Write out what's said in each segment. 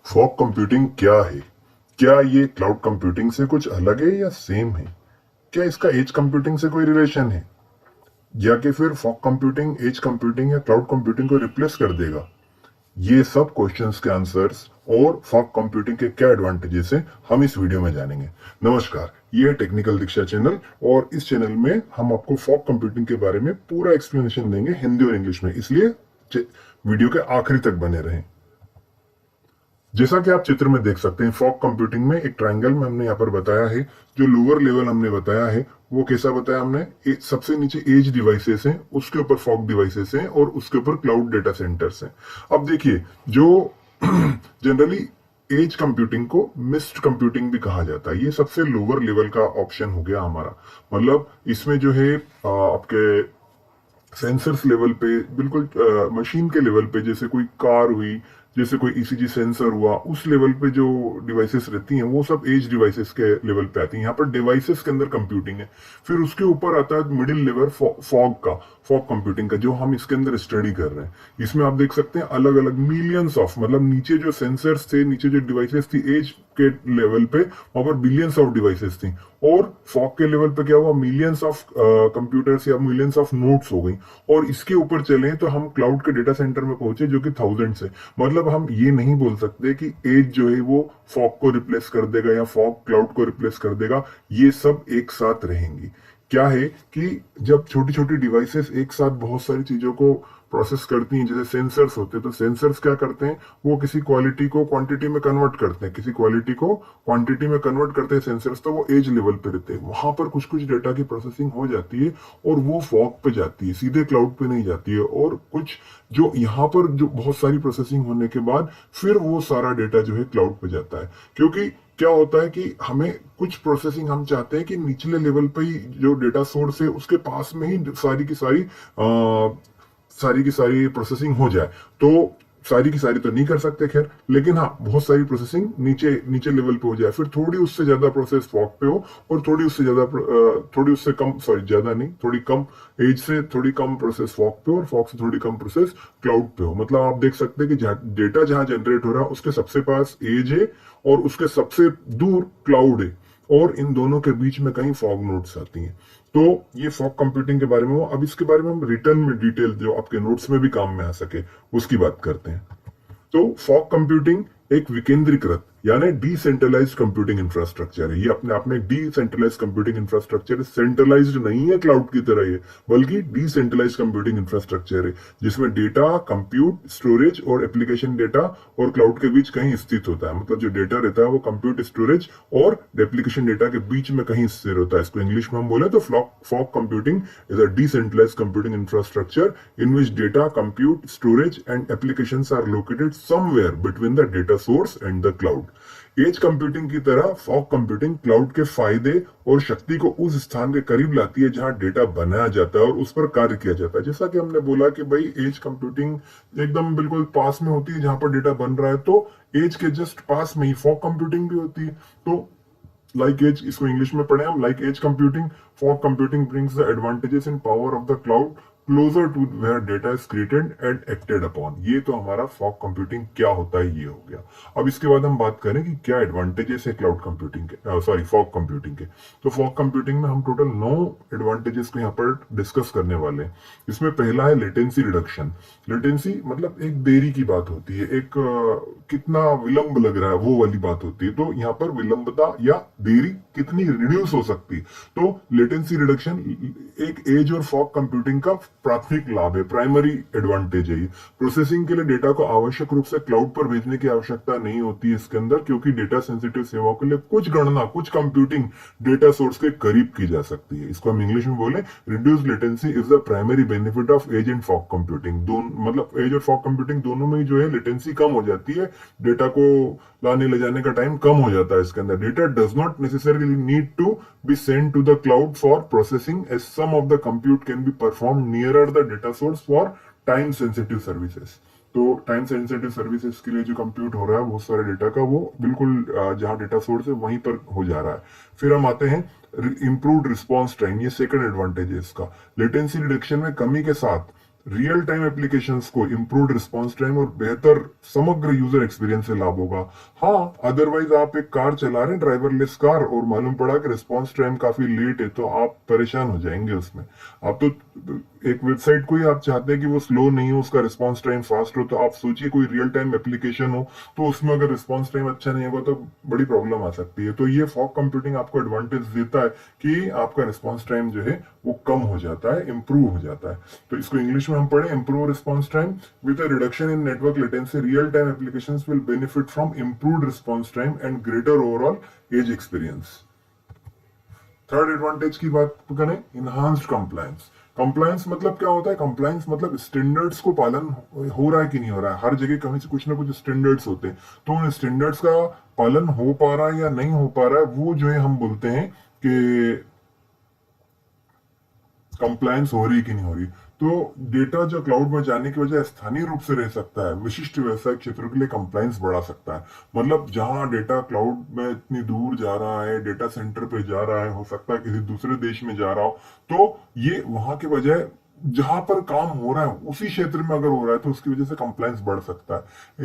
Fog computing क्या है? क्या ये क्लाउड कंप्यूटिंग से कुछ अलग है या सेम है? क्या इसका एज कंप्यूटिंग से कोई रिलेशन है? या कि फिर फॉग कंप्यूटिंग एज कंप्यूटिंग या क्लाउड कंप्यूटिंग को रिप्लेस कर देगा? ये सब क्वेश्चंस के आंसर्स और फॉग कंप्यूटिंग के क्या एडवांटेजेस हैं हम इस वीडियो में जानेंगे। नमस्कार, ये है टेक्निकल दीक्षा चैनल और इस चैनल में हम आपको फॉग कंप्यूटिंग के बारे में पूरा एक्सप्लेनेशन देंगे हिंदी और इंग्लिश में, इसलिए वीडियो के आखिरी तक बने रहें। जैसा कि आप चित्र में देख सकते हैं, फॉग कंप्यूटिंग में एक ट्रायंगल में हमने यहाँ पर बताया है। जो लोअर लेवल हमने बताया है वो कैसा बताया हमने, सबसे नीचे एज डिवाइसेस हैं, उसके ऊपर फॉग डिवाइसेस हैं और उसके ऊपर क्लाउड डेटा सेंटर्स हैं। अब देखिए, जो जनरली एज कंप्यूटिंग को मिस्ट कंप्यूटिंग भी कहा जाता है। ये सबसे लोअर लेवल का ऑप्शन हो गया हमारा। मतलब इसमें जो है आपके सेंसर्स लेवल पे, बिल्कुल मशीन के लेवल पे, जैसे कोई कार हुई, जैसे कोई ईसीजी सेंसर हुआ, उस लेवल पे जो डिवाइसेस रहती हैं वो सब एज डिवाइसेस के लेवल पे आती हैं। यहाँ पर डिवाइसेस के अंदर कंप्यूटिंग है। फिर उसके ऊपर आता है मिडिल लेवल फॉग का, फॉग कंप्यूटिंग का, जो हम इसके अंदर स्टडी कर रहे हैं। इसमें आप देख सकते हैं अलग अलग मिलियंस ऑफ, मतलब नीचे जो सेंसर्स थे, नीचे जो डिवाइसेस थी एज के लेवल पे, वहां पर बिलियंस ऑफ डिवाइसेस थी। और फॉग के लेवल पे क्या हुआ, मिलियंस ऑफ कंप्यूटर्स या मिलियंस ऑफ नोड्स हो गई। और इसके ऊपर चले तो हम क्लाउड के डेटा सेंटर में पहुंचे जो कि थाउजेंड्स है। मतलब हम ये नहीं बोल सकते कि एज जो है वो फॉग को रिप्लेस कर देगा या फॉग क्लाउड को रिप्लेस कर देगा। ये सब एक साथ रहेंगी। क्या है कि जब छोटी छोटी डिवाइसेस एक साथ बहुत सारी चीजों को प्रोसेस करती हैं, जैसे सेंसर्स होते हैं, तो सेंसर्स क्या करते हैं, वो किसी क्वालिटी को क्वांटिटी में कन्वर्ट करते हैं, किसी क्वालिटी को क्वांटिटी में कन्वर्ट करते हैं सेंसर्स, तो वो एज लेवल पे रहते हैं। वहां पर कुछ कुछ डेटा की प्रोसेसिंग हो जाती है और वो फॉग पे जाती है, सीधे क्लाउड पे नहीं जाती है। और कुछ जो यहाँ पर जो बहुत सारी प्रोसेसिंग होने के बाद फिर वो सारा डेटा जो है क्लाउड पे जाता है। क्योंकि क्या होता है कि हमें कुछ प्रोसेसिंग हम चाहते हैं कि निचले लेवल पे ही जो डेटा सोर्स है उसके पास में ही सारी की सारी प्रोसेसिंग हो जाए। तो सारी की सारी तो नहीं कर सकते खैर, लेकिन हाँ बहुत सारी प्रोसेसिंग नीचे नीचे लेवल पे हो जाए, फिर थोड़ी उससे ज्यादा प्रोसेस फॉग पे हो और थोड़ी उससे कम, सॉरी ज्यादा नहीं, थोड़ी कम एज से थोड़ी कम प्रोसेस फॉग पे और फॉग से थोड़ी कम प्रोसेस क्लाउड पे हो। मतलब आप देख सकते हैं कि डेटा जहां जनरेट हो रहा है उसके सबसे पास एज है और उसके सबसे दूर क्लाउड है, और इन दोनों के बीच में कहीं फॉग नोड्स आती हैं। तो ये फॉग कंप्यूटिंग के बारे में हो। अब इसके बारे में हम रिटर्न में डिटेल जो आपके नोट्स में भी काम में आ सके उसकी बात करते हैं। तो फॉग कंप्यूटिंग एक विकेंद्रीकृत यानी डिसेंट्रलाइज्ड कंप्यूटिंग इंफ्रास्ट्रक्चर है। ये अपने आप में डिसेंट्रलाइज्ड कंप्यूटिंग इंफ्रास्ट्रक्चर है। सेंट्रलाइज्ड नहीं है क्लाउड की तरह ये, बल्कि डिसेंट्रलाइज्ड कंप्यूटिंग इंफ्रास्ट्रक्चर है जिसमें डेटा, कंप्यूट, स्टोरेज और एप्लीकेशन डेटा और क्लाउड के बीच कहीं स्थित होता है। मतलब जो डेटा रहता है वो कंप्यूट, स्टोरेज और एप्लीकेशन डेटा के बीच में कहीं स्थिर होता है। इसको इंग्लिश में हम बोले तो fog computing is a decentralised computing infrastructure in which data, compute, storage and applications are located somewhere between the data source and the cloud. Edge computing की तरह फॉग कंप्यूटिंग क्लाउड के फायदे और शक्ति को उस स्थान के करीब लाती है जहां डेटा बनाया जाता है और उस पर कार्य किया जाता है। जैसा कि हमने बोला कि भाई एज कंप्यूटिंग एकदम बिल्कुल पास में होती है जहां पर डेटा बन रहा है, तो एज के जस्ट पास में ही फॉग कंप्यूटिंग भी होती है। तो लाइक एज, इसको इंग्लिश में पढ़े हम, like edge computing, fog computing brings the advantages and power of the cloud closer to where data is created and acted upon। ये तो हमारा फॉग कंप्यूटिंग क्या होता है ये हो गया। अब इसके बाद हम बात करें कि क्या एडवांटेजेस है क्लाउड कंप्यूटिंग के, सॉरी फॉग कंप्यूटिंग के। तो फॉग कंप्यूटिंग में हम टोटल 9 एडवांटेजेस को यहाँ पर डिस्कस करने वाले हैं। इसमें पहला है लेटेंसी रिडक्शन। लेटेंसी मतलब एक देरी की बात होती है, एक कितना विलंब लग रहा है वो वाली बात होती है। तो यहाँ पर विलंबता या देरी कितनी रिड्यूस हो सकती है। तो लेटेंसी रिडक्शन एक एज और फॉग कंप्यूटिंग का प्राथमिक लाभ है, प्राइमरी एडवांटेज है। प्रोसेसिंग के लिए डेटा को आवश्यक रूप से क्लाउड पर भेजने की आवश्यकता नहीं होती है इसके अंदर, क्योंकि डेटा सेंसिटिव सेवाओं के लिए कुछ गणना, कुछ कंप्यूटिंग डेटा सोर्स के करीब की जा सकती है। इसको हम इंग्लिश में बोले, reduce latency is the primary benefit of edge and fog computing. दोनों मतलब एज और फॉग कंप्यूटिंग दोनों में जो है लेटेंसी कम हो जाती है, डेटा को लाने ले जाने का टाइम कम हो जाता है इसके अंदर। Data does not necessarily need to be send to the cloud for processing, as some of the compute can be perform nearer the data source for time sensitive services. तो टाइम सेंसिटिव सर्विसेज के लिए जो compute हो रहा है बहुत सारे data का, वो बिल्कुल जहां डेटा सोर्स है वहीं पर हो जा रहा है। फिर हम आते हैं इंप्रूव्ड रिस्पॉन्स टाइम। ये सेकंड एडवांटेज है इसका। लेटेंसी रिडक्शन में कमी के साथ रियल टाइम एप्लीकेशंस को इम्प्रूव्ड रिस्पॉन्स टाइम और बेहतर समग्र यूजर एक्सपीरियंस से लाभ होगा। हाँ, अदरवाइज आप एक कार चला रहे हैं, ड्राइवरलेस कार, और मालूम पड़ा कि रिस्पॉन्स टाइम काफी लेट है, तो आप परेशान हो जाएंगे उसमें। आप तो एक वेबसाइट को ही आप चाहते हैं कि वो स्लो नहीं हो, उसका रिस्पॉन्स टाइम फास्ट हो, तो आप सोचिए कोई रियल टाइम एप्लीकेशन हो तो उसमें अगर रिस्पॉन्स टाइम अच्छा नहीं होगा तो बड़ी प्रॉब्लम आ सकती है। तो ये फॉग कंप्यूटिंग आपको एडवांटेज देता है कि आपका रिस्पॉन्स टाइम जो है वो कम हो जाता है, इंप्रूव हो जाता है। तो इसको इंग्लिश में हम पढ़े, improve response time with a reduction in network latency, real time applications will benefit from improved response time and greater overall edge experience. Third advantage की बात करें, इनहांस्ड कंप्लायंस। कंप्लायंस मतलब क्या होता है? कंप्लायंस मतलब स्टैंडर्ड्स को पालन हो रहा है कि नहीं हो रहा है। हर जगह कहीं से कुछ ना कुछ स्टैंडर्ड्स होते हैं, तो उन स्टैंडर्ड्स का पालन हो पा रहा है या नहीं हो पा रहा है, वो जो है हम बोलते हैं कि कंप्लायंस हो रही कि नहीं हो रही। तो डेटा जो क्लाउड में जाने की वजह स्थानीय रूप से रह सकता है, विशिष्ट व्यवसाय क्षेत्रों के लिए कंप्लायंस बढ़ा सकता है। मतलब जहां डेटा क्लाउड में इतनी दूर जा रहा है, डेटा सेंटर पे जा रहा है, हो सकता है किसी दूसरे देश में जा रहा हो, तो ये वहां के बजाय जहां पर काम हो रहा है उसी क्षेत्र में अगर हो रहा है तो उसकी वजह से कंप्लायंस बढ़ सकता है।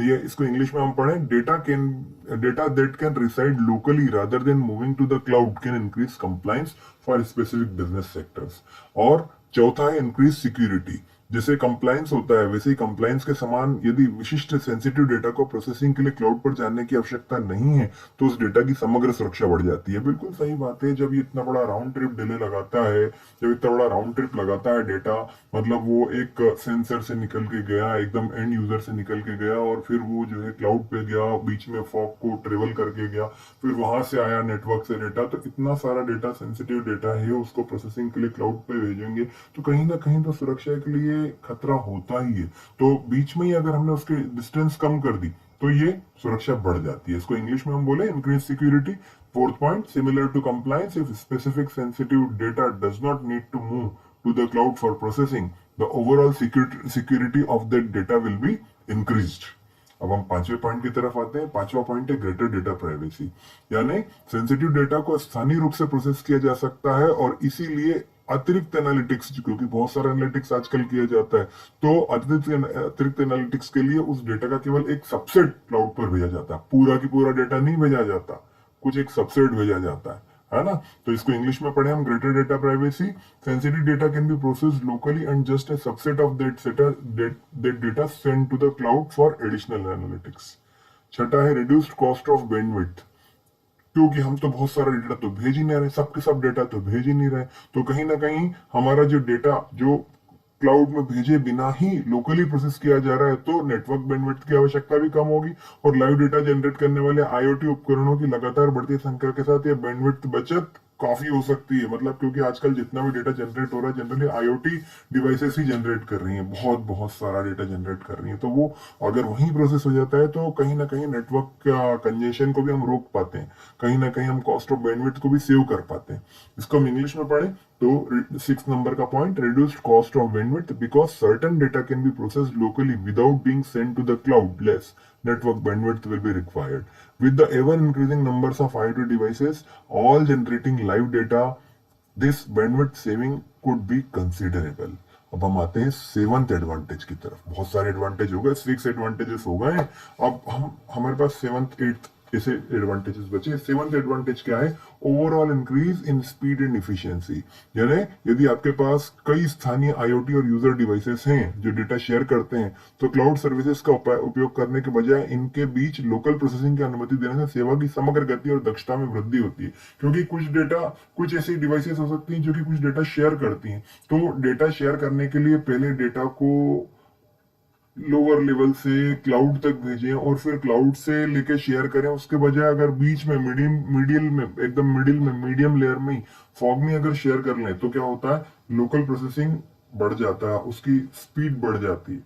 ये इसको इंग्लिश में हम पढ़ें, data that can reside locally rather than moving to the cloud can increase compliance for specific business sectors. और चौथा है इंक्रीज सिक्योरिटी। जैसे कंप्लायंस होता है वैसे ही कंप्लायंस के समान यदि विशिष्ट सेंसिटिव डेटा को प्रोसेसिंग के लिए क्लाउड पर जाने की आवश्यकता नहीं है तो उस डेटा की समग्र सुरक्षा बढ़ जाती है। बिल्कुल सही बात है। जब ये इतना बड़ा राउंड ट्रिप डिले लगाता है, जब इतना बड़ा राउंड ट्रिप लगाता है डेटा, मतलब वो एक सेंसर से निकल के गया, एकदम एंड यूजर से निकल के गया, और फिर वो जो है क्लाउड पे गया, बीच में फॉग को ट्रेवल करके गया, फिर वहां से आया नेटवर्क से डेटा, तो इतना सारा डेटा, सेंसिटिव डेटा है, उसको प्रोसेसिंग के लिए क्लाउड पे भेजेंगे तो कहीं ना कहीं तो सुरक्षा के लिए खतरा होता ही है। तो बीच में ही अगर हमने उसकी डिस्टेंस कम कर दी तो ये सुरक्षा बढ़ जाती है। इसको इंग्लिश में हम बोले increase security. Fourth point, similar to compliance, if specific sensitive data does not need to move to the cloud for processing, the overall security of that data will be increased. अब हम पांचवें point की तरफ आते हैं। पांचवा point है greater data privacy, यानी सेंसिटिव डेटा को स्थानीय रूप से प्रोसेस किया जा सकता है और इसीलिए अतिरिक्त एनालिटिक्स, क्योंकि बहुत सारा एनालिटिक्स आजकल किया जाता है, तो अतिरिक्त एनालिटिक्स के लिए उस डेटा का केवल एक सबसेट क्लाउड पर भेजा जाता है, पूरा की पूरा डेटा नहीं भेजा जाता, कुछ एक सबसेट भेजा जाता है ना। तो इसको इंग्लिश में पढ़े हम, greater data privacy, sensitive data can be processed locally and just a subset of that data send to the cloud for additional analytics. छठा है रिड्यूस्ड कॉस्ट ऑफ बैंडविड्थ, क्योंकि हम तो बहुत सारा डेटा तो भेज ही नहीं रहे, सबके सब डेटा तो भेज ही नहीं रहे, तो कहीं ना कहीं हमारा जो डेटा जो क्लाउड में भेजे बिना ही लोकली प्रोसेस किया जा रहा है, तो नेटवर्क बैंडविड्थ की आवश्यकता भी कम होगी और लाइव डेटा जनरेट करने वाले आईओटी उपकरणों की लगातार बढ़ती संख्या के साथ ये बैंडविड्थ बचत काफी हो सकती है। मतलब क्योंकि आजकल जितना भी डेटा जनरेट हो रहा है जनरली आईओटी डिवाइसेस ही जनरेट कर रही हैं, बहुत बहुत सारा डेटा जनरेट कर रही है, तो वो अगर वहीं प्रोसेस हो जाता है तो कहीं ना कहीं नेटवर्क कंजेशन को भी हम रोक पाते हैं, कहीं ना कहीं हम कॉस्ट ऑफ बैंडविड्थ को भी सेव कर पाते हैं। इसको हम इंग्लिश में पढ़ें तो 6 नंबर का point, reduced cost of bandwidth because certain data can be processed locally without being sent to the cloud, less network bandwidth will be required. With the ever increasing numbers of IoT devices, all generating live data, this bandwidth saving could be considerable. अब हम आते हैं seventh advantage की तरफ। बहुत सारे advantage हो गए, 6 एडवांटेजेस हो गए, अब हमारे पास सेवंथ एट्थ ऐसे एडवांटेजेस बचे। सेवंथ एडवांटेज क्या है? Overall increase in speed and efficiency, यानी यदि आपके पास कई स्थानीय आईओटी और यूजर डिवाइसेस हैं जो डेटा शेयर करते हैं, तो क्लाउड सर्विसेज का उपयोग करने के बजाय इनके बीच लोकल प्रोसेसिंग की अनुमति देने से सेवा की समग्र गति और दक्षता में वृद्धि होती है। क्योंकि कुछ ऐसी डिवाइसेस हो सकती हैं जो कि कुछ डेटा शेयर करती हैं, तो डेटा शेयर करने के लिए पहले डेटा को लोअर लेवल से क्लाउड तक भेजें और फिर क्लाउड से लेके शेयर करें, उसके बजाय अगर बीच में मीडियम लेयर में फॉग में अगर शेयर कर लें तो क्या होता है, लोकल प्रोसेसिंग बढ़ जाता है, उसकी स्पीड बढ़ जाती है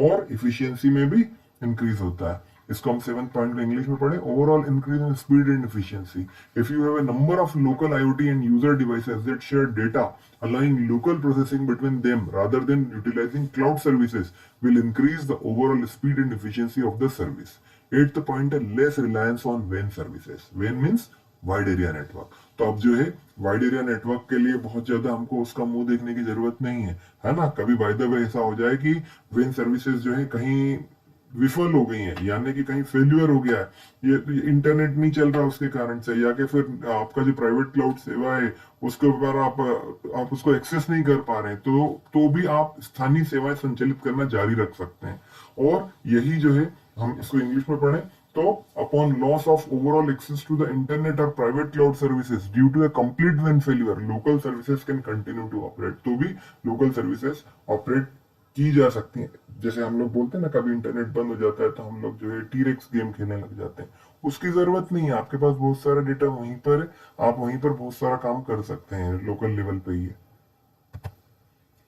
और इफिशियंसी में भी इंक्रीज होता है। इसको हम 7th पॉइंट को इंग्लिश में पढ़े, overall increase in speed and efficiency. If you have a number of local IoT and user devices that share data, allowing local processing between them rather than utilizing cloud services will increase the overall speed and efficiency of the service. 8th point है less reliance on WAN services. WAN means wide area network. तो अब जो है wide area network के लिए बहुत ज्यादा हमको उसका मुंह देखने की जरूरत नहीं है ना। कभी बाय द वे ऐसा हो जाए कि वेन सर्विसेज जो है कहीं विफल हो गई है, यानी कि कहीं फेल्यूर हो गया है, ये इंटरनेट नहीं चल रहा उसके कारण से, या कि फिर आपका जो प्राइवेट क्लाउड सेवा है उसके ऊपर आप उसको एक्सेस नहीं कर पा रहे हैं, तो भी आप स्थानीय सेवाएं संचालित करना जारी रख सकते हैं। और यही जो है, हम इसको इंग्लिश में पढ़ें तो, upon loss of overall access to the internet और private cloud services due to a complete when failure, local services can continue to operate. तो भी लोकल सर्विसेज ऑपरेट की जा सकती हैं। जैसे हम लोग बोलते हैं ना, कभी इंटरनेट बंद हो जाता है तो हम लोग जो है टीरेक्स गेम खेलने लग जाते हैं। उसकी जरूरत नहीं है, आपके पास बहुत सारा डेटा वहीं पर है, आप वहीं पर बहुत सारा काम कर सकते हैं, लोकल लेवल पे ही है।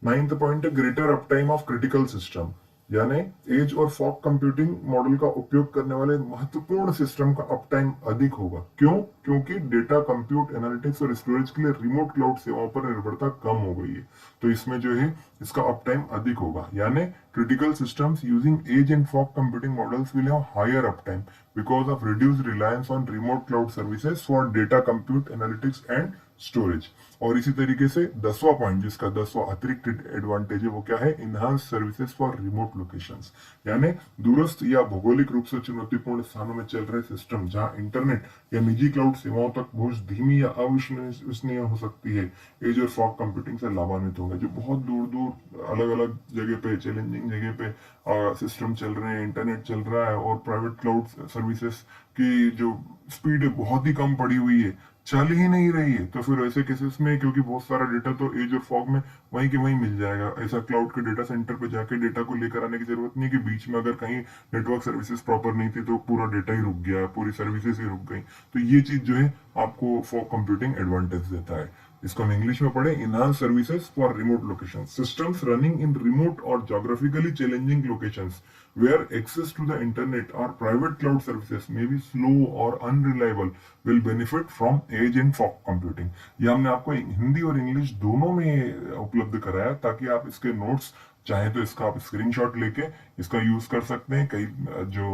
नाइन्थ पॉइंट है greater uptime of critical system, यानी एज और फॉग कंप्यूटिंग मॉडल का उपयोग करने वाले महत्वपूर्ण सिस्टम का अपटाइम अधिक होगा। क्यों? क्योंकि डेटा कंप्यूट, एनालिटिक्स और स्टोरेज के लिए रिमोट क्लाउड सेवाओं पर निर्भरता कम हो गई है, तो इसमें जो है इसका अपटाइम अधिक होगा। यानी critical systems using edge and fog computing models will have higher uptime because of reduced reliance on remote cloud services for data compute, analytics and storage. और इसी तरीके से 10वां पॉइंट, जिसका 10वां अतिरिक्त एडवांटेज है, वो क्या है? Enhance services for remote locations, यानी दूरस्थ या भौगोलिक रूप से चुनौतीपूर्ण स्थानों में चल रहे सिस्टम जहां इंटरनेट या निजी क्लाउड सेवाओं तक पहुंच धीमी या अविश्वसनीय हो सकती है, एज और फॉग कंप्यूटिंग से लाभान्वित होंगे। जो बहुत दूर दूर अलग अलग जगह पे, चैलेंजिंग जगह पे सिस्टम चल रहे हैं, इंटरनेट चल रहा है, और प्राइवेट क्लाउड सर्विसेज की जो स्पीड है बहुत ही कम पड़ी हुई है, चल ही नहीं रही है, तो फिर ऐसे केसेस में, क्योंकि बहुत सारा डेटा तो एज और फॉग में वहीं के वहीं मिल जाएगा, ऐसा क्लाउड के डेटा सेंटर पे जाके डेटा को लेकर आने की जरूरत नहीं कि बीच में अगर कहीं नेटवर्क सर्विसेज प्रॉपर नहीं थी तो पूरा डेटा ही रुक गया, पूरी सर्विसेज ही रुक गई। तो ये चीज जो है आपको फॉग कंप्यूटिंग एडवांटेज देता है। इसको हम इंग्लिश में पढ़े, enhance services for remote location, systems running in remote और geographically challenging locations where access to the internet or private cloud services may be slow or unreliable will benefit from edge and fog computing। ये हमने आपको हिंदी और English दोनों में उपलब्ध कराया ताकि आप इसके नोट्स चाहे तो इसका आप स्क्रीनशॉट लेके इसका यूज कर सकते हैं। कई जो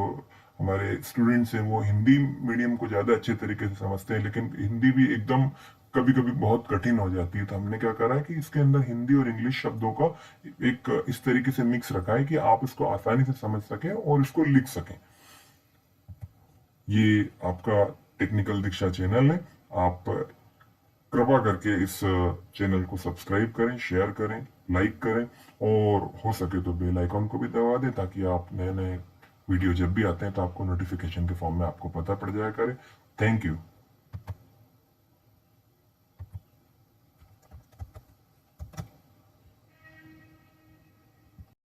हमारे स्टूडेंट्स हैं वो हिंदी मीडियम को ज्यादा अच्छे तरीके से समझते हैं, लेकिन हिंदी भी एकदम कभी कभी बहुत कठिन हो जाती है, तो हमने क्या करा है कि इसके अंदर हिंदी और इंग्लिश शब्दों का एक इस तरीके से मिक्स रखा है कि आप इसको आसानी से समझ सकें और इसको लिख सकें। ये आपका टेक्निकल दीक्षा चैनल है, आप कृपा करके इस चैनल को सब्सक्राइब करें, शेयर करें, लाइक करें, और हो सके तो बेल आइकॉन को भी दबा दें ताकि आप नए नए वीडियो जब भी आते हैं तो आपको नोटिफिकेशन के फॉर्म में आपको पता पड़ जाया करे। Thank you.